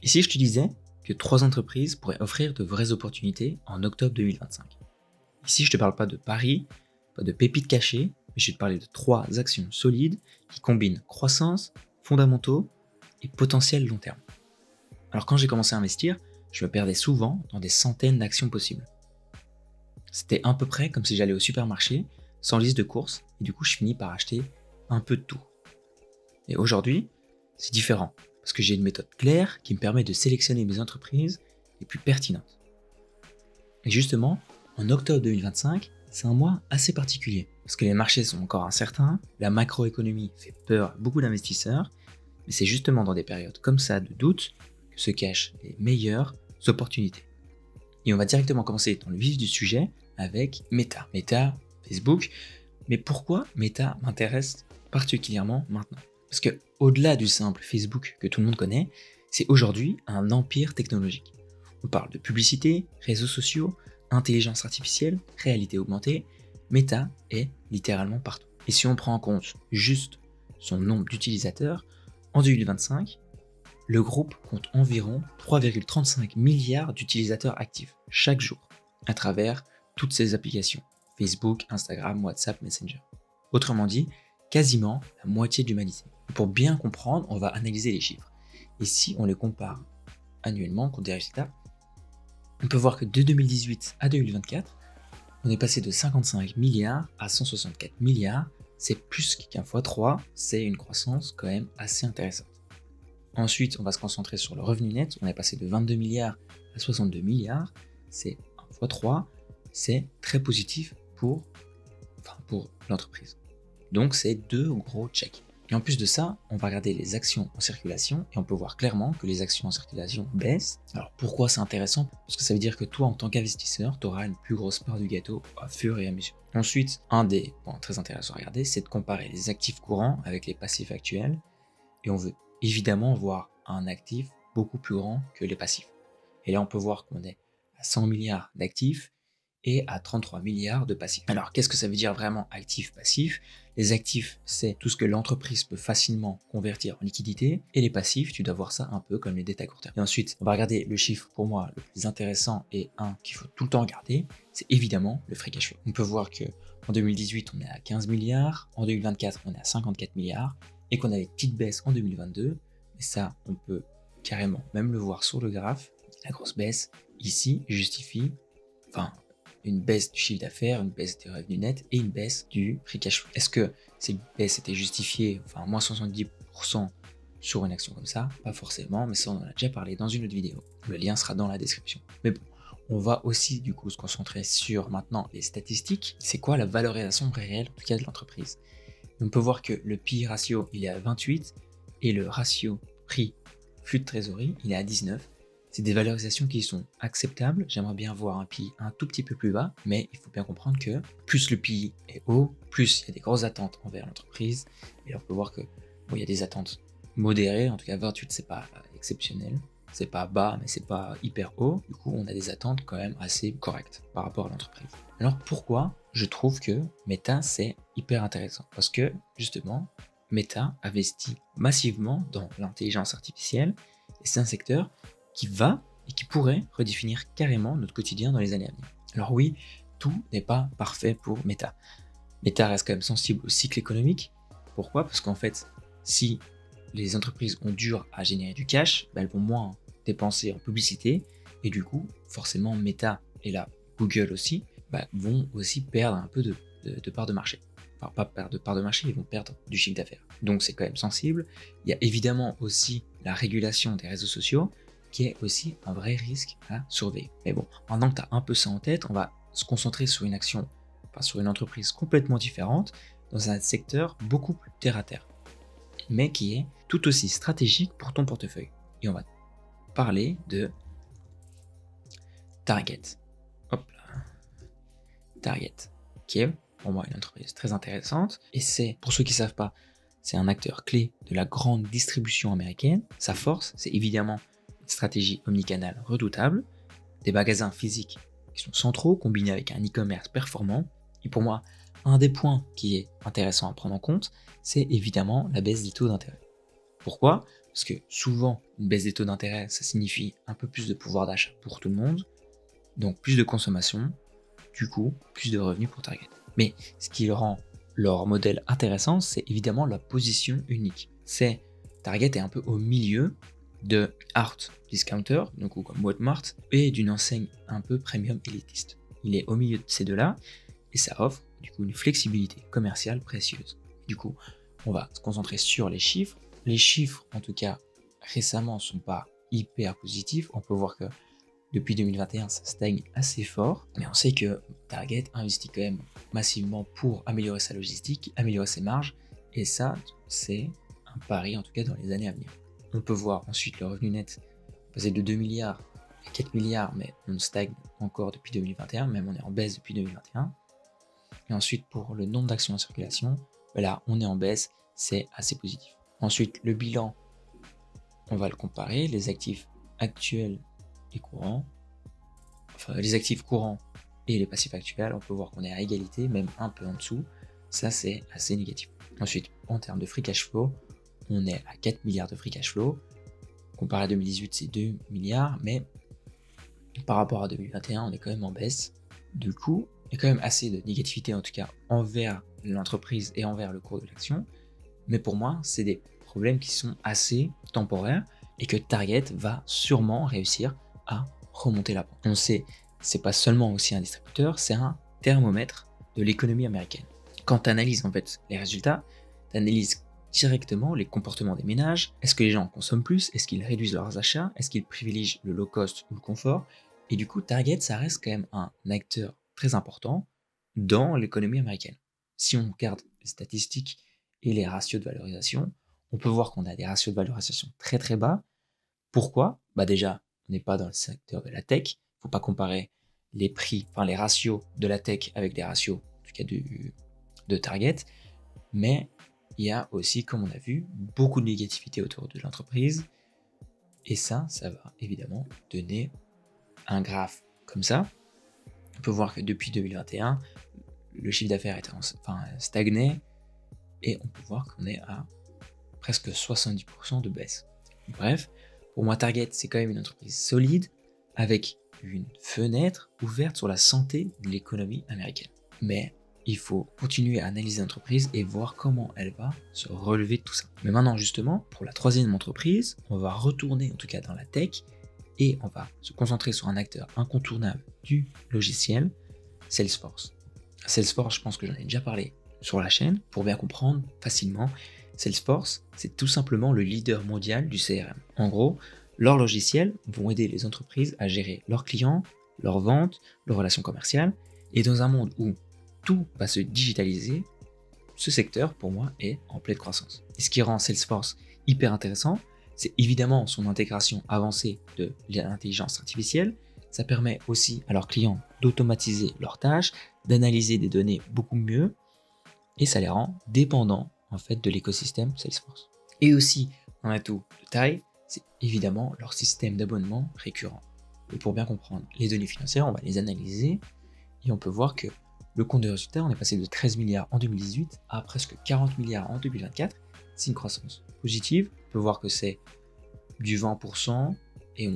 Ici, je te disais que 3 entreprises pourraient offrir de vraies opportunités en octobre 2025. Ici, je ne te parle pas de paris, pas de pépites cachées, mais je vais te parler de 3 actions solides qui combinent croissance, fondamentaux et potentiel long terme. Alors quand j'ai commencé à investir, je me perdais souvent dans des centaines d'actions possibles. C'était à peu près comme si j'allais au supermarché sans liste de courses et du coup je finis par acheter un peu de tout. Et aujourd'hui, c'est différent parce que j'ai une méthode claire qui me permet de sélectionner mes entreprises les plus pertinentes. Et justement, en octobre 2025, c'est un mois assez particulier parce que les marchés sont encore incertains, la macroéconomie fait peur à beaucoup d'investisseurs, mais c'est justement dans des périodes comme ça de doute que se cachent les meilleures opportunités. Et on va directement commencer dans le vif du sujet avec Meta. Meta, Facebook. Mais pourquoi Meta m'intéresse particulièrement maintenant? Parce que au-delà du simple Facebook que tout le monde connaît, c'est aujourd'hui un empire technologique. On parle de publicité, réseaux sociaux, intelligence artificielle, réalité augmentée. Meta est littéralement partout. Et si on prend en compte juste son nombre d'utilisateurs, en 2025, le groupe compte environ 3,35 milliards d'utilisateurs actifs chaque jour à travers toutes ses applications, Facebook, Instagram, WhatsApp, Messenger. Autrement dit, quasiment la moitié de l'humanité. Pour bien comprendre, on va analyser les chiffres. Et si on les compare annuellement contre des résultats, on peut voir que de 2018 à 2024, on est passé de 55 milliards à 164 milliards. C'est plus qu'un fois 3, c'est une croissance quand même assez intéressante. Ensuite, on va se concentrer sur le revenu net. On est passé de 22 milliards à 62 milliards. C'est 1 fois 3. C'est très positif pour l'entreprise. Donc, c'est 2 gros checks. Et en plus de ça, on va regarder les actions en circulation et on peut voir clairement que les actions en circulation baissent. Alors, pourquoi c'est intéressant? Parce que ça veut dire que toi, en tant qu'investisseur, tu auras une plus grosse part du gâteau au fur et à mesure. Ensuite, un des points très intéressants à regarder, c'est de comparer les actifs courants avec les passifs actuels. Et on veut évidemment voir un actif beaucoup plus grand que les passifs. Et là, on peut voir qu'on est à 100 milliards d'actifs et à 33 milliards de passifs. Alors, qu'est-ce que ça veut dire vraiment actif-passif? Les actifs, c'est tout ce que l'entreprise peut facilement convertir en liquidité, et les passifs, tu dois voir ça un peu comme les dettes à court terme. Et ensuite, on va regarder le chiffre pour moi le plus intéressant et un qu'il faut tout le temps regarder, c'est évidemment le free cash flow. On peut voir que en 2018, on est à 15 milliards, en 2024, on est à 54 milliards, et qu'on a une petite baisse en 2022, mais ça, on peut carrément même le voir sur le graphe. La grosse baisse ici justifie, une baisse du chiffre d'affaires, une baisse des revenus nets et une baisse du free cash flow. Est-ce que cette baisse était justifiée, moins 70% sur une action comme ça? Pas forcément, mais ça on en a déjà parlé dans une autre vidéo. Le lien sera dans la description. Mais bon, on va aussi du coup se concentrer sur maintenant les statistiques. C'est quoi la valorisation réelle en tout cas de l'entreprise? On peut voir que le PI ratio il est à 28 et le ratio prix flux de trésorerie il est à 19. C'est des valorisations qui sont acceptables. J'aimerais bien voir un PI un tout petit peu plus bas, mais il faut bien comprendre que plus le PI est haut, plus il y a des grosses attentes envers l'entreprise. Et là, on peut voir que il y a des attentes modérées. En tout cas, 28 c'est pas exceptionnel, c'est pas bas, mais c'est pas hyper haut. Du coup, on a des attentes quand même assez correctes par rapport à l'entreprise. Alors pourquoi je trouve que Meta c'est hyper intéressant? Parce que justement, Meta investit massivement dans l'intelligence artificielle et c'est un secteur qui va et qui pourrait redéfinir carrément notre quotidien dans les années à venir. Alors oui, tout n'est pas parfait pour Meta. Meta reste quand même sensible au cycle économique. Pourquoi? Parce qu'en fait, si les entreprises ont dur à générer du cash, elles vont moins dépenser en publicité et du coup, forcément, Meta et là Google aussi vont aussi perdre un peu de part de marché. Enfin, pas perdre de part de marché, ils vont perdre du chiffre d'affaires. Donc c'est quand même sensible. Il y a évidemment aussi la régulation des réseaux sociaux, qui est aussi un vrai risque à surveiller. Mais bon, maintenant que tu as un peu ça en tête, on va se concentrer sur une action, sur une entreprise complètement différente, dans un secteur beaucoup plus terre à terre, mais qui est tout aussi stratégique pour ton portefeuille. Et on va parler de Target. Hop là. Target, qui est pour moi une entreprise très intéressante, et c'est, pour ceux qui ne savent pas, c'est un acteur clé de la grande distribution américaine. Sa force, c'est évidemment stratégie omnicanale redoutable, des magasins physiques qui sont centraux combinés avec un e-commerce performant. Et pour moi, un des points qui est intéressant à prendre en compte, c'est évidemment la baisse des taux d'intérêt. Pourquoi? Parce que souvent, une baisse des taux d'intérêt, ça signifie un peu plus de pouvoir d'achat pour tout le monde, donc plus de consommation, du coup, plus de revenus pour Target. Mais ce qui rend leur modèle intéressant, c'est évidemment la position unique. Target est un peu au milieu de art discounter, donc comme Walmart, et d'une enseigne un peu premium élitiste. Il est au milieu de ces deux-là, et ça offre du coup une flexibilité commerciale précieuse. Du coup, on va se concentrer sur les chiffres. Les chiffres, en tout cas, récemment, sont pas hyper positifs. On peut voir que depuis 2021, ça stagne assez fort, mais on sait que Target investit quand même massivement pour améliorer sa logistique, améliorer ses marges, et ça, c'est un pari, en tout cas dans les années à venir. On peut voir ensuite le revenu net passer de 2 milliards à 4 milliards, mais on stagne encore depuis 2021, même on est en baisse depuis 2021. Et ensuite, pour le nombre d'actions en circulation, là, on est en baisse, c'est assez positif. Ensuite, le bilan, on va le comparer, les actifs actuels et courants, enfin les actifs courants et les passifs actuels, on peut voir qu'on est à égalité, même un peu en dessous, ça c'est assez négatif. Ensuite, en termes de free cash flow, on est à 4 milliards de free cash flow, comparé à 2018 c'est 2 milliards, mais par rapport à 2021 on est quand même en baisse. Du coup, il y a quand même assez de négativité en tout cas envers l'entreprise et envers le cours de l'action, mais pour moi c'est des problèmes qui sont assez temporaires et que Target va sûrement réussir à remonter la pente. On sait, c'est pas seulement aussi un distributeur, c'est un thermomètre de l'économie américaine. Quand tu analyses en fait les résultats, tu analyses directement les comportements des ménages. Est-ce que les gens consomment plus? Est-ce qu'ils réduisent leurs achats? Est-ce qu'ils privilégient le low cost ou le confort? Et du coup, Target, ça reste quand même un acteur très important dans l'économie américaine. Si on regarde les statistiques et les ratios de valorisation, on peut voir qu'on a des ratios de valorisation très très bas. Pourquoi? Bah déjà, on n'est pas dans le secteur de la tech. Il ne faut pas comparer les prix, enfin les ratios de la tech avec les ratios, en tout cas de Target. Mais il y a aussi, comme on a vu, beaucoup de négativité autour de l'entreprise. Et ça va évidemment donner un graphe comme ça. On peut voir que depuis 2021, le chiffre d'affaires était stagné. Et on peut voir qu'on est à presque 70% de baisse. Bref, pour moi, Target, c'est quand même une entreprise solide avec une fenêtre ouverte sur la santé de l'économie américaine. Mais il faut continuer à analyser l'entreprise et voir comment elle va se relever de tout ça. Mais maintenant, justement, pour la troisième entreprise, on va retourner en tout cas dans la tech et on va se concentrer sur un acteur incontournable du logiciel, Salesforce. Salesforce, je pense que j'en ai déjà parlé sur la chaîne pour bien comprendre facilement. Salesforce, c'est tout simplement le leader mondial du CRM. En gros, leurs logiciels vont aider les entreprises à gérer leurs clients, leurs ventes, leurs relations commerciales. Et dans un monde où tout va se digitaliser, ce secteur, pour moi, est en pleine croissance. Et ce qui rend Salesforce hyper intéressant, c'est évidemment son intégration avancée de l'intelligence artificielle. Ça permet aussi à leurs clients d'automatiser leurs tâches, d'analyser des données beaucoup mieux, et ça les rend dépendants en fait de l'écosystème Salesforce. Et aussi, un atout de taille, c'est évidemment leur système d'abonnement récurrent. Et pour bien comprendre les données financières, on va les analyser et on peut voir que le compte de résultat, on est passé de 13 milliards en 2018 à presque 40 milliards en 2024. C'est une croissance positive. On peut voir que c'est du 20% et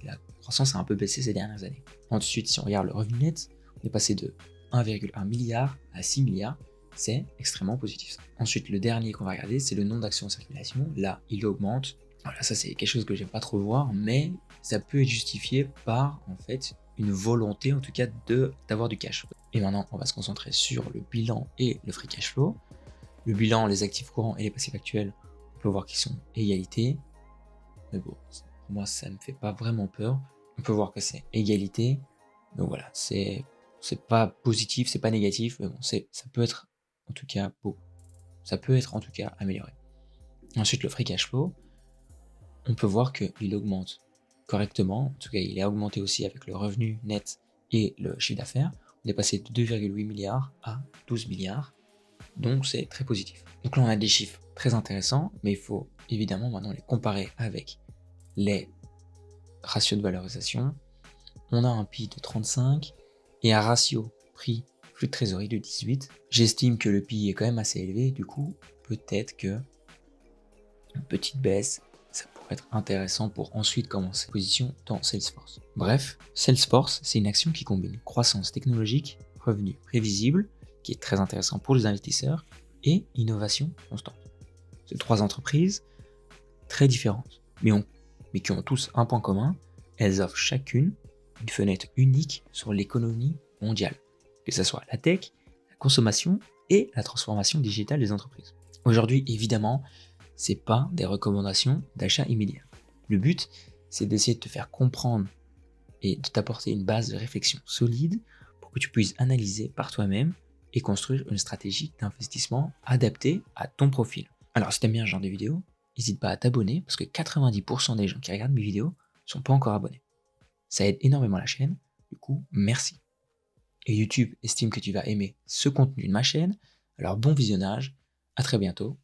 la croissance a un peu baissé ces dernières années. Ensuite, si on regarde le revenu net, on est passé de 1,1 milliard à 6 milliards. C'est extrêmement positif. Ensuite, le dernier qu'on va regarder, c'est le nombre d'actions en circulation. Là, il augmente. Voilà, ça c'est quelque chose que j'aime pas trop voir, mais ça peut être justifié par en fait une volonté en tout cas d'avoir du cash. Et maintenant, on va se concentrer sur le bilan et le free cash flow. Le bilan, les actifs courants et les passifs actuels, on peut voir qu'ils sont égalité. Mais bon, pour moi, ça me fait pas vraiment peur. On peut voir que c'est égalité. Donc voilà, c'est pas positif, c'est pas négatif, mais bon, ça peut être en tout cas beau. Ça peut être en tout cas amélioré. Ensuite, le free cash flow, on peut voir qu'il augmente correctement. En tout cas, il est augmenté aussi avec le revenu net et le chiffre d'affaires. On est passé de 2,8 milliards à 12 milliards. Donc, c'est très positif. Donc là, on a des chiffres très intéressants, mais il faut évidemment maintenant les comparer avec les ratios de valorisation. On a un PI de 35 et un ratio prix flux de trésorerie de 18. J'estime que le PI est quand même assez élevé, du coup, peut-être que une petite baisse, ça pourrait être intéressant pour ensuite commencer position dans Salesforce. Bref, Salesforce, c'est une action qui combine croissance technologique, revenus prévisibles, qui est très intéressant pour les investisseurs, et innovation constante. C'est 3 entreprises très différentes, mais qui ont tous un point commun, elles offrent chacune une fenêtre unique sur l'économie mondiale, que ce soit la tech, la consommation et la transformation digitale des entreprises. Aujourd'hui, évidemment, c'est pas des recommandations d'achat immédiat. Le but, c'est d'essayer de te faire comprendre et de t'apporter une base de réflexion solide pour que tu puisses analyser par toi-même et construire une stratégie d'investissement adaptée à ton profil. Alors, si tu aimes bien ce genre de vidéos, n'hésite pas à t'abonner parce que 90% des gens qui regardent mes vidéos sont pas encore abonnés. Ça aide énormément la chaîne, du coup, merci. Et YouTube estime que tu vas aimer ce contenu de ma chaîne, alors bon visionnage, à très bientôt.